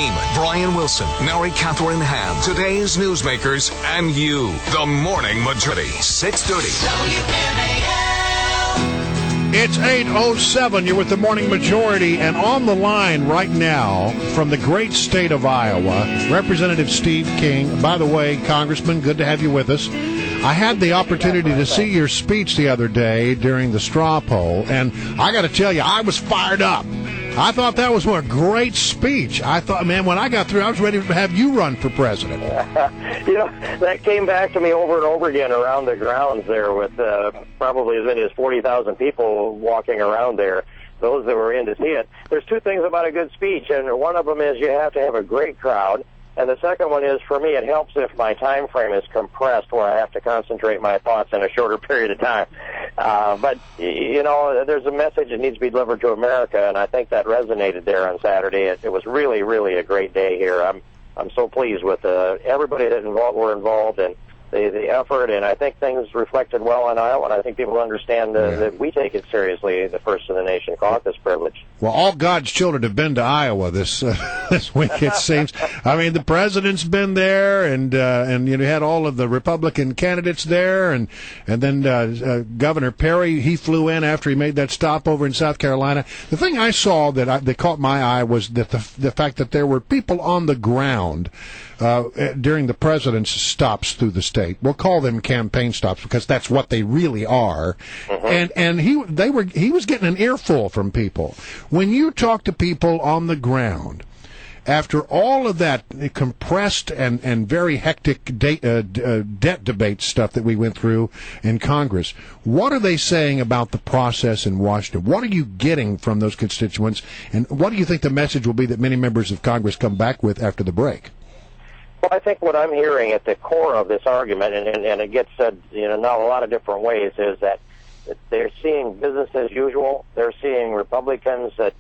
Neiman, Brian Wilson, Mary Catherine Ham, today's newsmakers, and you. The Morning Majority, 630. WMAL. It's 8:07. You're with the Morning Majority, and on the line right now from the great state of Iowa, Representative Steve King. By the way, Congressman, good to have you with us. I had the opportunity to see your speech the other day during the straw poll, and I got to tell you, I was fired up. I thought that was a great speech. I thought, man, when I got through, I was ready to have you run for president. That came back to me over and over again around the grounds there with probably as many as 40,000 people walking around there, those that were in to see it. There's two things about a good speech, and one of them is you have to have a great crowd. And the second one is, for me, it helps if my time frame is compressed where I have to concentrate my thoughts in a shorter period of time. But, there's a message that needs to be delivered to America, and I think that resonated there on Saturday. It was really, really a great day here. I'm so pleased with everybody that were involved and the effort, and I think things reflected well in Iowa, and I think people understand that we take it seriously, the First in the Nation caucus privilege. Well, all God's children have been to Iowa this week, it seems. I mean, the president's been there, and you had all of the Republican candidates there, and then Governor Perry, he flew in after he made that stop over in South Carolina. The thing I saw that caught my eye was that the fact that there were people on the ground during the president's stops through the state. We'll call them campaign stops because that's what they really are. Mm-hmm. And he was getting an earful from people. When you talk to people on the ground, after all of that compressed and very hectic debt debate stuff that we went through in Congress, what are they saying about the process in Washington? What are you getting from those constituents? And what do you think the message will be that many members of Congress come back with after the break? Well, I think what I'm hearing at the core of this argument, and it gets said, now a lot of different ways, is that they're seeing business as usual. They're seeing Republicans that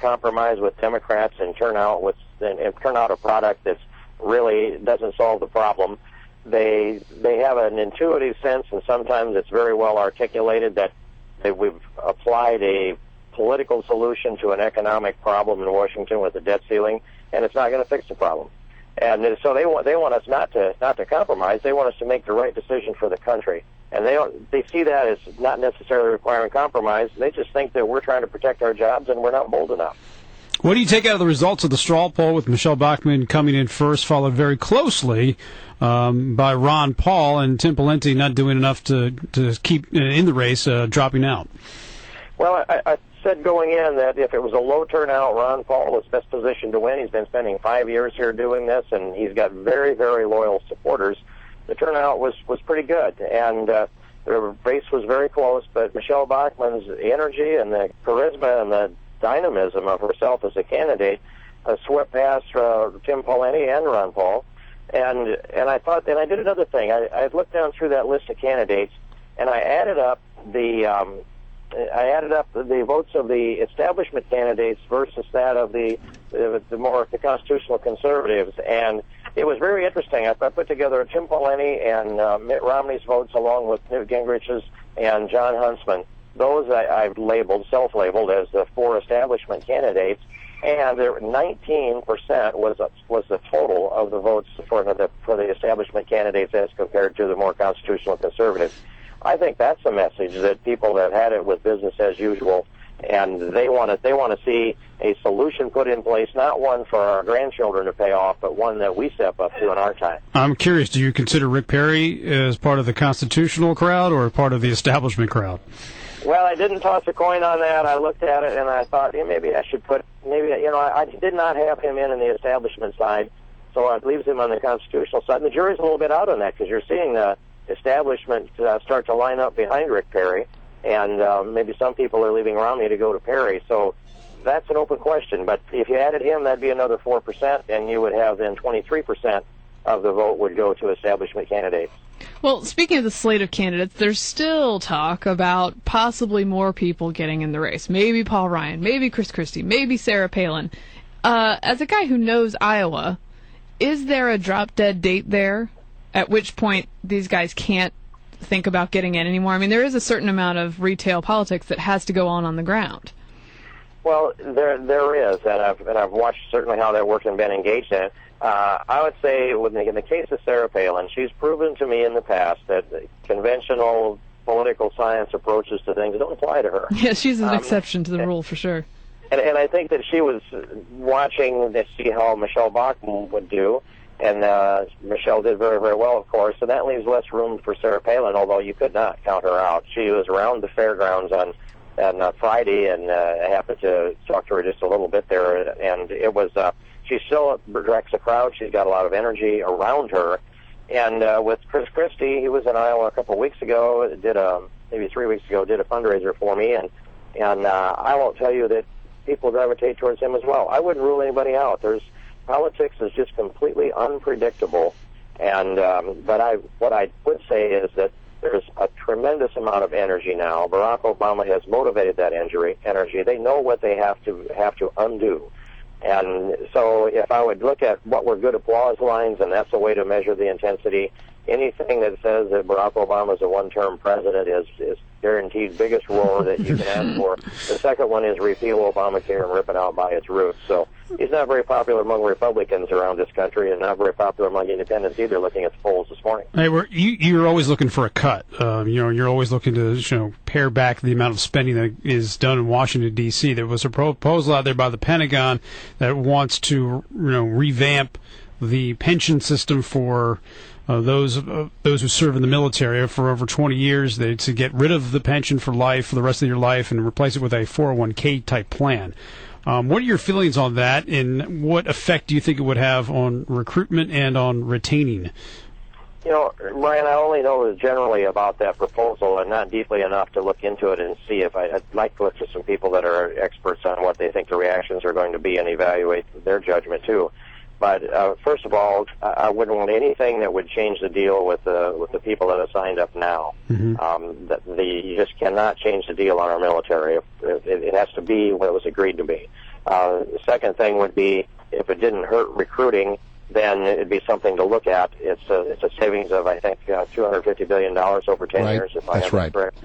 compromise with Democrats and turn out a product that really doesn't solve the problem. They have an intuitive sense, and sometimes it's very well articulated, that we've applied a political solution to an economic problem in Washington with the debt ceiling, and it's not going to fix the problem. And so they want us not to compromise. They want us to make the right decision for the country. And they see that as not necessarily requiring compromise. They just think that we're trying to protect our jobs and we're not bold enough. What do you take out of the results of the straw poll with Michelle Bachmann coming in first, followed very closely by Ron Paul, and Tim Pawlenty not doing enough to keep in the race, dropping out? Well, I said going in that if it was a low turnout, Ron Paul was best positioned to win. He's been spending 5 years here doing this, and he's got very, very loyal supporters. The turnout was pretty good, and the race was very close, but Michelle Bachmann's energy and the charisma and the dynamism of herself as a candidate swept past Tim Pawlenty and Ron Paul. And I thought, and I did another thing. I looked down through that list of candidates, and I added up the votes of the establishment candidates versus that of the constitutional conservatives, and it was very interesting. I put together Tim Pawlenty and Mitt Romney's votes along with Newt Gingrich's and John Huntsman. Those I've self-labeled as the four establishment candidates, and 19% was the total of the votes for the establishment candidates as compared to the more constitutional conservatives. I think that's a message that people have had it with business as usual, and they want to see a solution put in place, not one for our grandchildren to pay off, but one that we step up to in our time. I'm curious, do you consider Rick Perry as part of the constitutional crowd or part of the establishment crowd? Well, I didn't toss a coin on that. I looked at it and I thought, maybe I should I did not have him in the establishment side, so it leaves him on the constitutional side. And the jury's a little bit out on that because you're seeing the establishment start to line up behind Rick Perry, and maybe some people are leaving Romney to go to Perry. So that's an open question. But if you added him, that'd be another 4%, and you would have then 23% of the vote would go to establishment candidates. Well, speaking of the slate of candidates, there's still talk about possibly more people getting in the race. Maybe Paul Ryan, maybe Chris Christie, maybe Sarah Palin. As a guy who knows Iowa, is there a drop-dead date there at which point these guys can't think about getting in anymore? I mean, there is a certain amount of retail politics that has to go on the ground. Well, there is, and I've watched certainly how that works and been engaged in it. I would say, in the case of Sarah Palin, she's proven to me in the past that conventional political science approaches to things don't apply to her. Yeah, she's an exception to the rule for sure. And I think that she was watching to see how Michelle Bachmann would do, and Michelle did very, very well, of course, and that leaves less room for Sarah Palin, although you could not count her out. She was around the fairgrounds on Friday, and I happened to talk to her just a little bit there, and it was, she still directs a crowd. She's got a lot of energy around her. And with Chris Christie, he was in Iowa a couple of weeks ago, maybe 3 weeks ago, did a fundraiser for me, and I won't tell you that people gravitate towards him as well. I wouldn't rule anybody out. Politics is just completely unpredictable, and what I would say is that there's a tremendous amount of energy now. Barack Obama has motivated that energy. They know what they have to undo. And so if I would look at what were good applause lines, and that's a way to measure the intensity, anything that says that Barack Obama is a one-term president is guaranteed biggest roar that you can ask for. The second one is repeal Obamacare and rip it out by its roots. So he's not very popular among Republicans around this country, and not very popular among independents either, looking at the polls this morning. Hey, you're always looking for a cut. You're always looking to pare back the amount of spending that is done in Washington, D.C. There was a proposal out there by the Pentagon that wants to revamp the pension system for those who serve in the military for over 20 years, to get rid of the pension for life, for the rest of your life, and replace it with a 401k type plan. What are your feelings on that, and what effect do you think it would have on recruitment and on retaining? Ryan, I only know generally about that proposal and not deeply enough to look into it and see if I'd like to look to some people that are experts on what they think the reactions are going to be and evaluate their judgment too. But first of all, I wouldn't want anything that would change the deal with the people that have signed up now. Mm-hmm. You just cannot change the deal on our military. It has to be what it was agreed to be. The second thing would be, if it didn't hurt recruiting, then it'd be something to look at. It's a savings of, I think, $250 billion over 10 years, if I have that correct.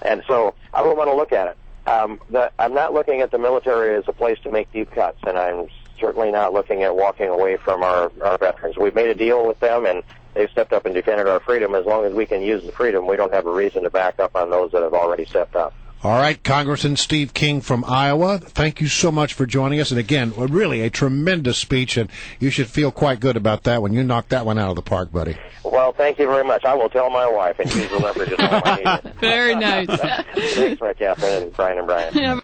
And so I would want to look at it. I'm not looking at the military as a place to make deep cuts, and I'm certainly not looking at walking away from our veterans. We've made a deal with them, and they've stepped up and defended our freedom. As long as we can use the freedom, we don't have a reason to back up on those that have already stepped up. All right, Congressman Steve King from Iowa, thank you so much for joining us. And again, really a tremendous speech, and you should feel quite good about that when you knocked that one out of the park, buddy. Well, thank you very much. I will tell my wife and use the leverage as all I need. Very nice. Thanks, Catherine and Brian. Yeah,